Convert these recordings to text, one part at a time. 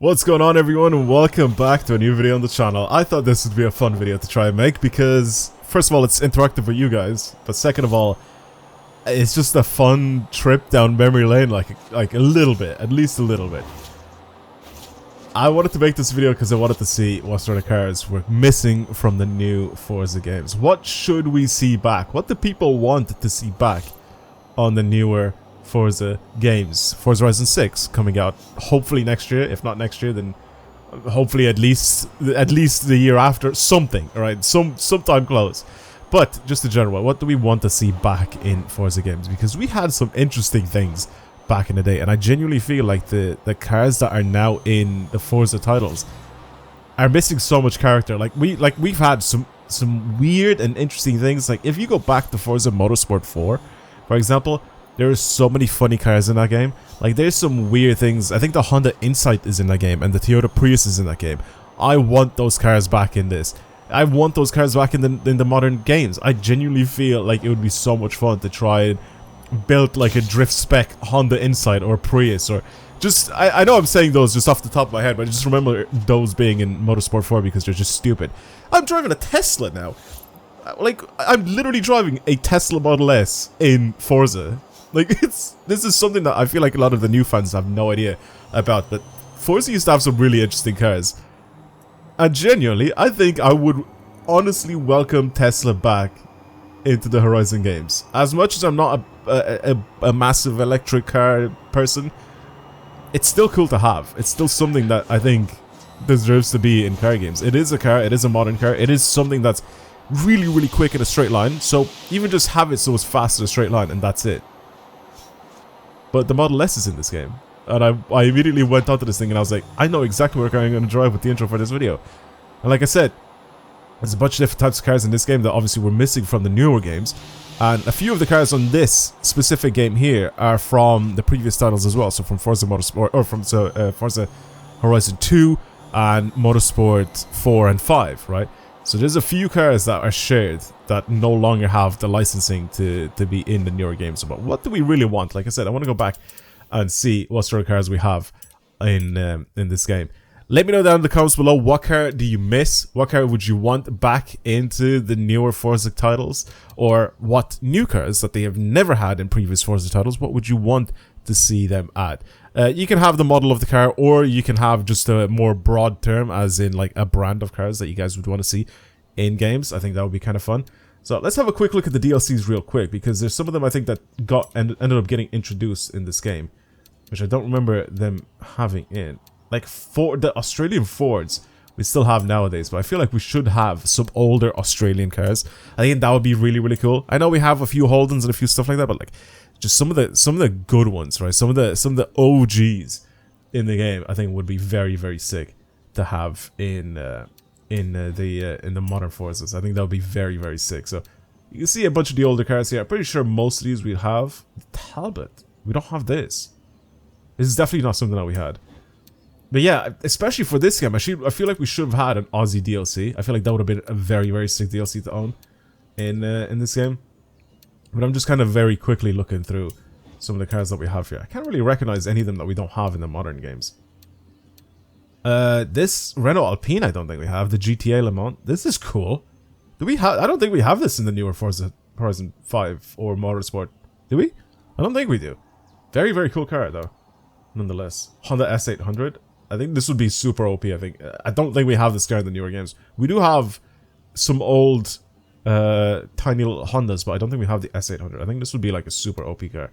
What's going on, everyone, and welcome back to a new video on the channel. I thought this would be a fun video to try and make because, first of all, it's interactive with you guys, but second of all, it's just a fun trip down memory lane, like a little bit, at least a little bit. I wanted to make this video because I wanted to see what sort of cars were missing from the new Forza games. What should we see back? What do people want to see back on the newer Forza games? Forza Horizon 6 coming out hopefully next year. If not next year, then hopefully at least the year after. Something, alright? Sometime close. But just in general, what do we want to see back in Forza games? Because we had some interesting things back in the day, and I genuinely feel like the cars that are now in the Forza titles are missing so much character. We've had some weird and interesting things. Like if you go back to Forza Motorsport 4, for example, there are so many funny cars in that game. Like, there's some weird things. I think the Honda Insight is in that game, and the Toyota Prius is in that game. I want those cars back in this. I want those cars back in the modern games. I genuinely feel like it would be so much fun to try and build like a drift spec Honda Insight or Prius, or just I know I'm saying those just off the top of my head, but I just remember those being in Motorsport 4 because they're just stupid. I'm driving a Tesla now. Like, I'm literally driving a Tesla Model S in Forza. Like, this is something that I feel like a lot of the new fans have no idea about, but Forza used to have some really interesting cars. And genuinely, I think I would honestly welcome Tesla back into the Horizon games. As much as I'm not a massive electric car person, it's still cool to have. It's still something that I think deserves to be in car games. It is a car, it is a modern car, it is something that's really, really quick in a straight line, so even just have it so it's fast in a straight line and that's it. But the Model S is in this game, and I immediately went onto this thing and I was like, I know exactly where I'm going to drive with the intro for this video. And like I said, there's a bunch of different types of cars in this game that obviously were missing from the newer games, and a few of the cars on this specific game here are from the previous titles as well. So from Forza Motorsport, or from Forza Horizon 2 and Motorsport 4 and 5, right? So there's a few cars that are shared that no longer have the licensing to be in the newer games. But what do we really want? Like I said, I want to go back and see what sort of cars we have in this game. Let me know down in the comments below, what car do you miss? What car would you want back into the newer Forza titles? Or what new cars that they have never had in previous Forza titles, what would you want to see them add? You can have the model of the car, or you can have just a more broad term, as in like a brand of cars that you guys would want to see in games. I think that would be kind of fun. So let's have a quick look at the DLCs real quick, because there's some of them I think that ended up getting introduced in this game, which I don't remember them having in. Like the Australian Fords we still have nowadays, but I feel like we should have some older Australian cars. I think that would be really, really cool. I know we have a few Holdens and a few stuff like that, but like just some of the good ones, right? Some of the OGs in the game, I think would be very, very sick to have in the modern Forzas. I think that would be very, very sick. So you can see a bunch of the older cars here. I'm pretty sure most of these we have. The Talbot, we don't have this. This is definitely not something that we had. But yeah, especially for this game, I feel like we should have had an Aussie DLC. I feel like that would have been a very, very sick DLC to own in this game. But I'm just kind of very quickly looking through some of the cars that we have here. I can't really recognize any of them that we don't have in the modern games. This Renault Alpine, I don't think we have. The GTA Le Mans, this is cool. Do we have? I don't think we have this in the newer Forza Horizon 5 or Motorsport. Do we? I don't think we do. Very, very cool car though, nonetheless. Honda S800. I think this would be super OP. I don't think we have this car in the newer games. We do have some old tiny little Hondas, but I don't think we have the S800. I think this would be like a super OP car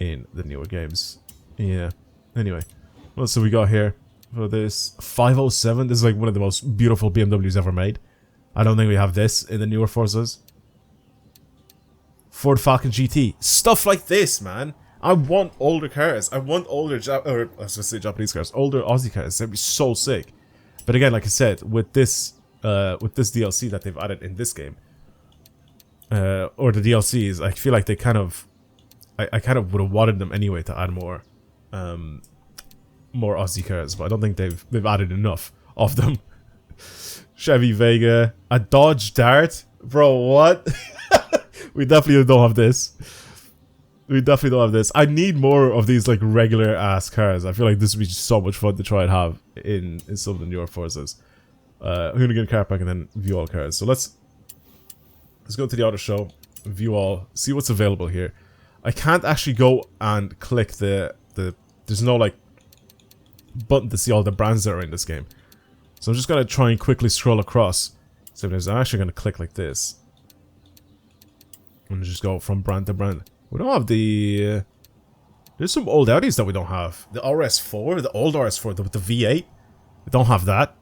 in the newer games. Yeah. Anyway, what else have we got here for this 507? This is like one of the most beautiful BMWs ever made. I don't think we have this in the newer Forzas. Ford Falcon GT. Stuff like this, man. I want older cars. I want older Japanese cars, older Aussie cars. That'd be so sick. But again, like I said, with this DLC that they've added in this game, or the DLCs, I feel like they kind of, I kind of would have wanted them anyway to add more Aussie cars, but I don't think they've added enough of them. Chevy Vega, a Dodge Dart, bro. What? We definitely don't have this. We definitely don't have this. I need more of these like regular ass cars. I feel like this would be so much fun to try and have in some of the newer Forzas. Hoonigan car pack and then view all cars. So let's go to the auto show, view all, see what's available here. I can't actually go and click the there's no like button to see all the brands that are in this game. So I'm just gonna try and quickly scroll across. So I'm actually gonna click like this. And just go from brand to brand. We don't have the there's some old Audis that we don't have. The RS4, the old RS4 with the V8. We don't have that.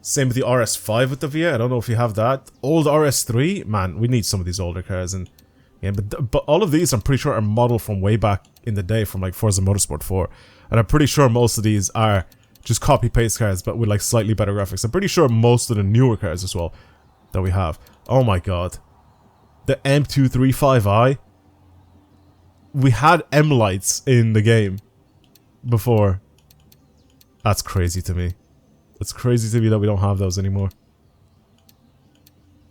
Same with the RS5 with the V8. I don't know if you have that. Old RS3, man, we need some of these older cars. And yeah, but all of these I'm pretty sure are modeled from way back in the day, from like Forza Motorsport 4. And I'm pretty sure most of these are just copy paste cars, but with like slightly better graphics. I'm pretty sure most of the newer cars as well that we have. Oh my god, the M235i. We had M lights in the game before. That's crazy to me. It's crazy to me that we don't have those anymore.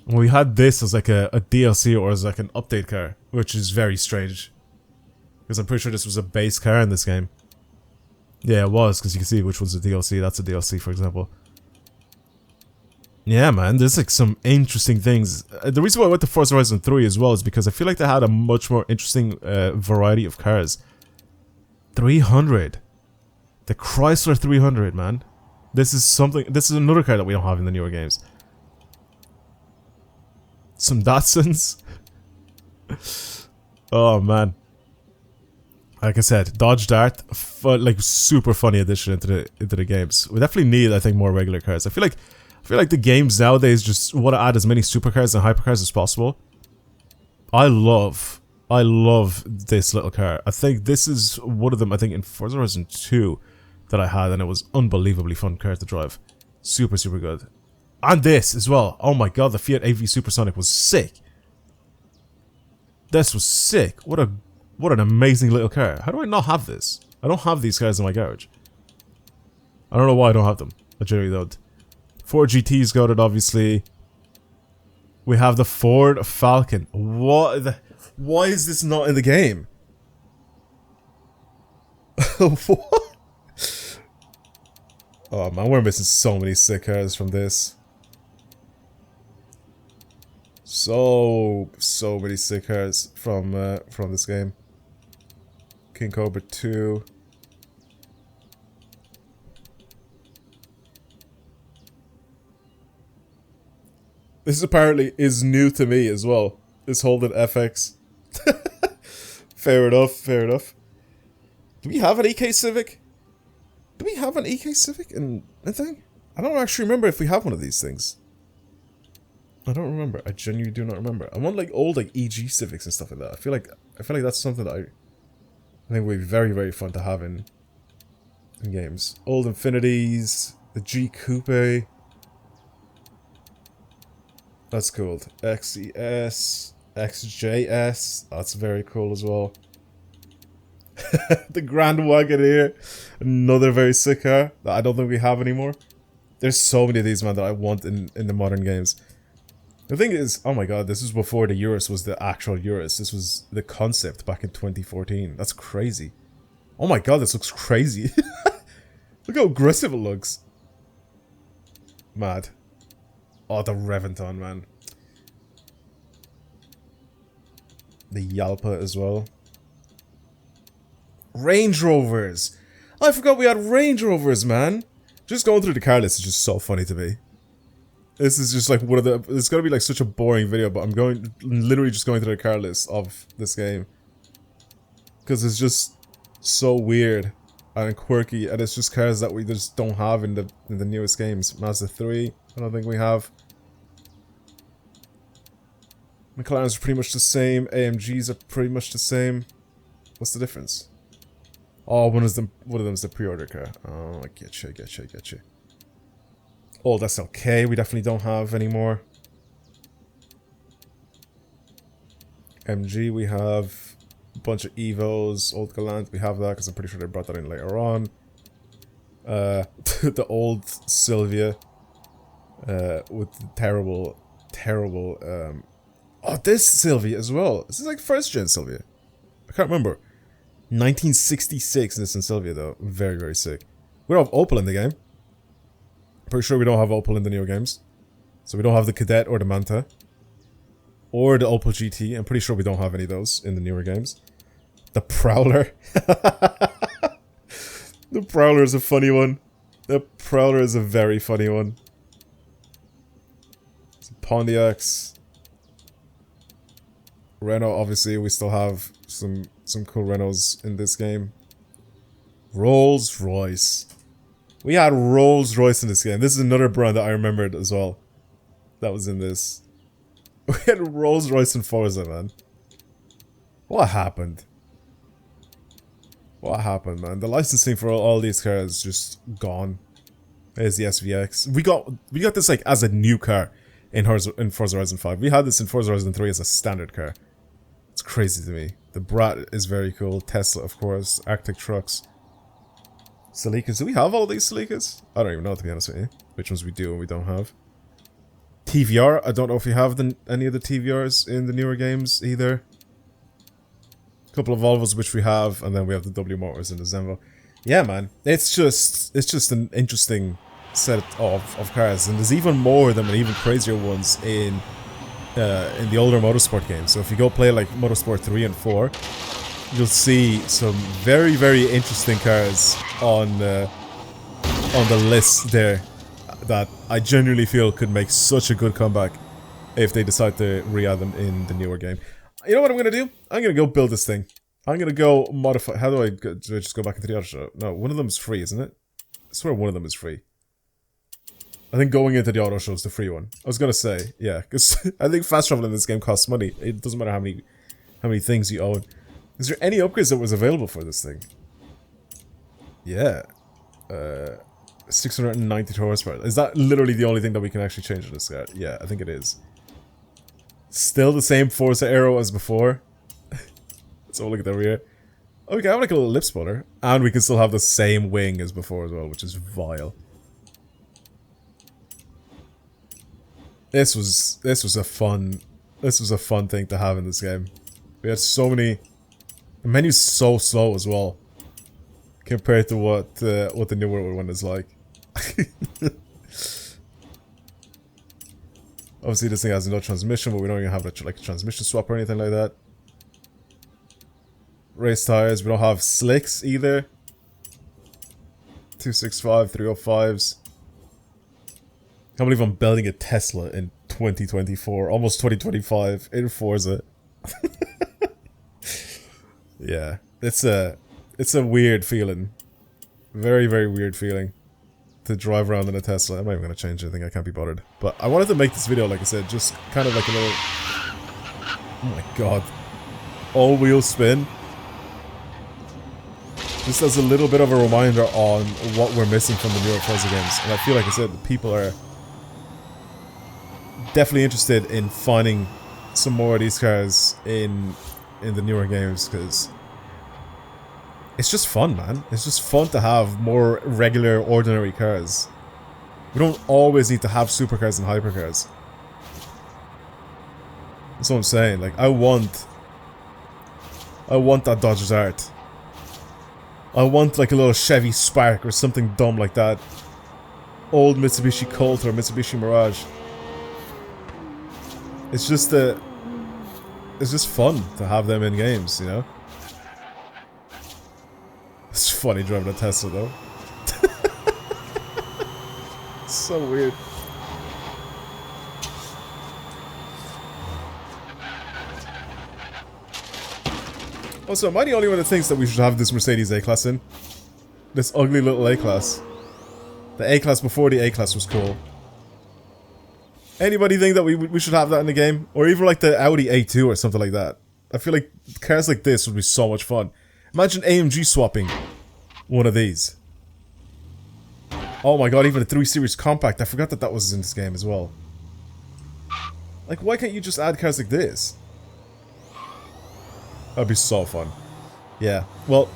We had this as like a DLC or as like an update car, which is very strange. Because I'm pretty sure this was a base car in this game. Yeah, it was, because you can see which one's a DLC. That's a DLC, for example. Yeah, man, there's like some interesting things. The reason why I went to Forza Horizon 3 as well is because I feel like they had a much more interesting variety of cars. 300. The Chrysler 300, man. This is something. This is another car that we don't have in the newer games. Some Datsuns. Oh man. Like I said, Dodge Dart, like super funny addition into the games. We definitely need, I think, more regular cars. I feel like the games nowadays just want to add as many supercars and hypercars as possible. I love this little car. I think this is one of them. I think in Forza Horizon 2 that I had, and it was unbelievably fun car to drive. Super good. And this as well. Oh my god, the Fiat AV Supersonic was sick. This was sick. What an amazing little car. How do I not have this? I don't have these cars in my garage. I don't know why I don't have them. I genuinely don't. Ford GT's got it, obviously. We have the Ford Falcon. Why is this not in the game? What? Oh man, we're missing so many sick cars from this. So many sick cars from this game. King Cobra 2. This apparently is new to me as well. This Holden FX. Fair enough. Do we have an EK Civic? Do we have an EK Civic in anything? I don't actually remember if we have one of these things. I don't remember. I genuinely do not remember. I want like old like EG Civics and stuff like that. I feel like that's something that I think would be very fun to have in games. Old Infinities, the G Coupe. That's cool. XES, XJS. That's very cool as well. The Grand Wagoneer, another very sick car that I don't think we have anymore. There's so many of these, man, that I want in the modern games. The thing is, oh my god, this was before the Urus was the actual Urus. This was the concept back in 2014. That's crazy. Oh my god, this looks crazy. Look how aggressive it looks. Mad. Oh, the Reventon, man. The Yalpa as well. Range Rovers. I forgot we had Range Rovers, man. Just going through the car list is just so funny to me. This is just like one of the... It's gonna be like such a boring video, but I'm literally just going through the car list of this game. Because it's just so weird and quirky, and it's just cars that we just don't have in the newest games. Mazda 3, I don't think we have. McLaren's are pretty much the same. AMGs are pretty much the same. What's the difference? Oh, one of them's the pre-order car. Oh, I get you. Oh, that's okay. We definitely don't have anymore. MG, we have a bunch of Evos. Old Galant, we have that because I'm pretty sure they brought that in later on. The old Sylvia. With the terrible... Oh, this Sylvia as well. This is like first gen Sylvia. I can't remember. 1966 Nissan Silvia though. Very, very sick. We don't have Opel in the game. Pretty sure we don't have Opel in the newer games. So we don't have the Cadet or the Manta. Or the Opel GT. I'm pretty sure we don't have any of those in the newer games. The Prowler. The Prowler is a funny one. The Prowler is a very funny one. Some Pontiacs. Renault, obviously, we still have some cool Renaults in this game. Rolls Royce. We had Rolls Royce in this game. This is another brand that I remembered as well. That was in this. We had Rolls Royce and Forza, man. What happened? What happened, man? The licensing for all these cars is just gone. There's the SVX. We got this like as a new car in Forza Horizon 5. We had this in Forza Horizon 3 as a standard car. It's crazy to me. The Brat is very cool. Tesla, of course. Arctic trucks. Celicas. Do we have all these Celicas? I don't even know, to be honest with you. Which ones we do and we don't have. TVR. I don't know if we have any of the TVRs in the newer games either. A couple of Volvos which we have, and then we have the W Motors and the Zenvo. Yeah, man. It's just an interesting set of cars, and there's even more of them and even crazier ones in the older motorsport games. So if you go play like Motorsport 3 and 4, you'll see some very, very interesting cars on the list there that I genuinely feel could make such a good comeback if they decide to re-add them in the newer game. You know what I'm gonna do? I'm gonna go build this thing. I'm gonna go modify. How do I just go back into the auto show? No, one of them is free, isn't it? I swear one of them is free. I think going into the auto show is the free one. I was gonna say, yeah, because I think fast travel in this game costs money. It doesn't matter how many things you own. Is there any upgrades that was available for this thing? Yeah. 692 horsepower. Is that literally the only thing that we can actually change in this car? Yeah, I think it is. Still the same Forza aero as before. So look at the rear. Oh, we can have like a little lip spoiler. And we can still have the same wing as before as well, which is vile. This was a fun thing to have in this game. We had so many. The menu's so slow as well, compared to what the newer one is like. Obviously, this thing has no transmission, but we don't even have like a transmission swap or anything like that. Race tires, we don't have slicks either. 265, 305s. Can't believe I'm building a Tesla in 2024, almost 2025 in Forza. Yeah, it's a weird feeling. Very, very weird feeling to drive around in a Tesla. I'm not even gonna change anything, I can't be bothered. But I wanted to make this video, like I said, just kind of like a little... Oh my god. All-wheel spin. Just as a little bit of a reminder on what we're missing from the newer Forza games. And I feel like I said, people are definitely interested in finding some more of these cars in the newer games, because it's just fun, man. It's just fun to have more regular, ordinary cars. We don't always need to have supercars and hypercars. That's what I'm saying. Like, I want that Dodge Dart. I want like a little Chevy Spark or something dumb like that. Old Mitsubishi Colt or Mitsubishi Mirage. It's just fun to have them in games, you know? It's funny driving a Tesla though. It's so weird. Also, am I the only one that thinks that we should have this Mercedes A-Class in? This ugly little A-Class. The A-Class before the A-Class was cool. Anybody think that we should have that in the game? Or even like the Audi A2 or something like that? I feel like cars like this would be so much fun. Imagine AMG swapping one of these. Oh my god, even a 3 Series Compact. I forgot that that was in this game as well. Like, why can't you just add cars like this? That'd be so fun. Yeah, well,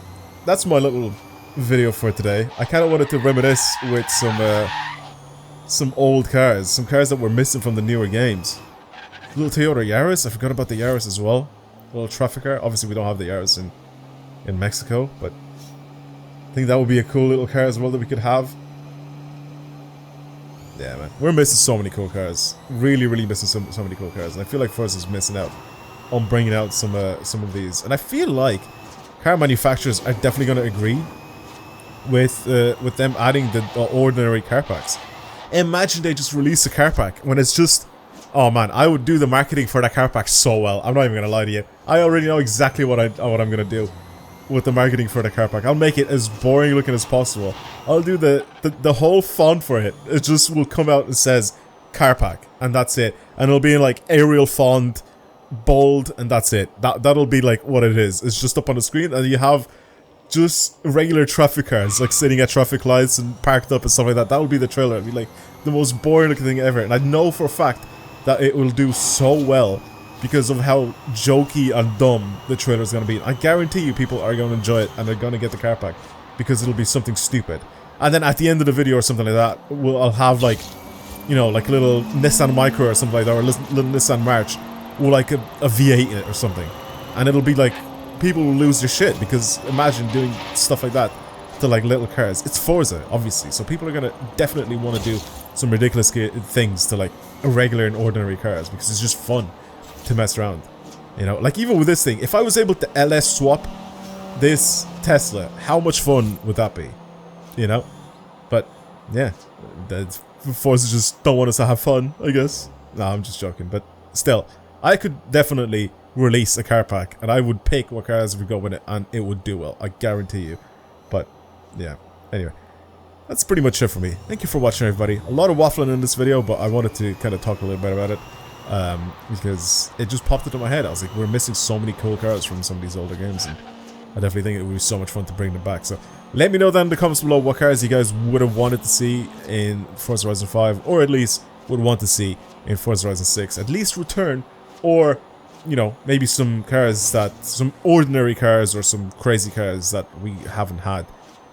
that's my little video for today. I kind of wanted to reminisce with some old cars. Some cars that were missing from the newer games. Little Toyota Yaris, I forgot about the Yaris as well. little traffic car. Obviously, we don't have the Yaris in Mexico, but I think that would be a cool little car as well that we could have. Yeah, man. We're missing so many cool cars. Really, really missing so many cool cars. And I feel like Forza is missing out on bringing out some of these. And I feel like car manufacturers are definitely going to agree with them adding the ordinary car packs. Imagine they just release a car pack when it's just... Oh man, I would do the marketing for that car pack so well. I'm not even going to lie to you. I already know exactly what I'm going to do with the marketing for the car pack. I'll make it as boring looking as possible. I'll do the whole font for it. It just will come out and says car pack, and that's it. And it'll be in like Arial font, bold, and that's it. That'll be like what it is. It's just up on the screen, and you have just regular traffic cars like sitting at traffic lights and parked up and stuff like that. That would be the trailer. It'd be like the most boring looking thing ever. And I know for a fact that it will do so well because of how jokey and dumb the trailer is going to be. I guarantee you people are going to enjoy it and they're going to get the car pack because it'll be something stupid. And then at the end of the video or something like that, I'll have like, you know, like a little Nissan Micra or something like that, or a little Nissan March with like a V8 in it or something. And it'll be like, people will lose their shit because imagine doing stuff like that to like little cars. It's Forza, obviously, so people are going to definitely want to do some ridiculous things to like regular and ordinary cars because it's just fun to mess around, you know. Like even with this thing, if I was able to LS swap this Tesla, how much fun would that be, you know? But yeah, Forza just don't want us to have fun, I guess. No, I'm just joking, but still, I could definitely release a car pack and I would pick what cars we go with it and it would do well, I guarantee you. But yeah, anyway, that's pretty much it for me. Thank you for watching, everybody. A lot of waffling in this video, but I wanted to kind of talk a little bit about it because it just popped into my head. I was like, we're missing so many cool cars from some of these older games, and I definitely think it would be so much fun to bring them back. So let me know down in the comments below what cars you guys would have wanted to see in Forza Horizon 5, or at least would want to see in Forza Horizon 6, at least return, or, you know, maybe some cars that, some ordinary cars or some crazy cars that we haven't had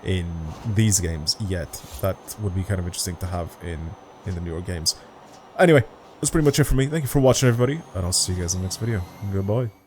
in these games yet. That would be kind of interesting to have in the newer games. Anyway, that's pretty much it for me. Thank you for watching, everybody, and I'll see you guys in the next video. Goodbye.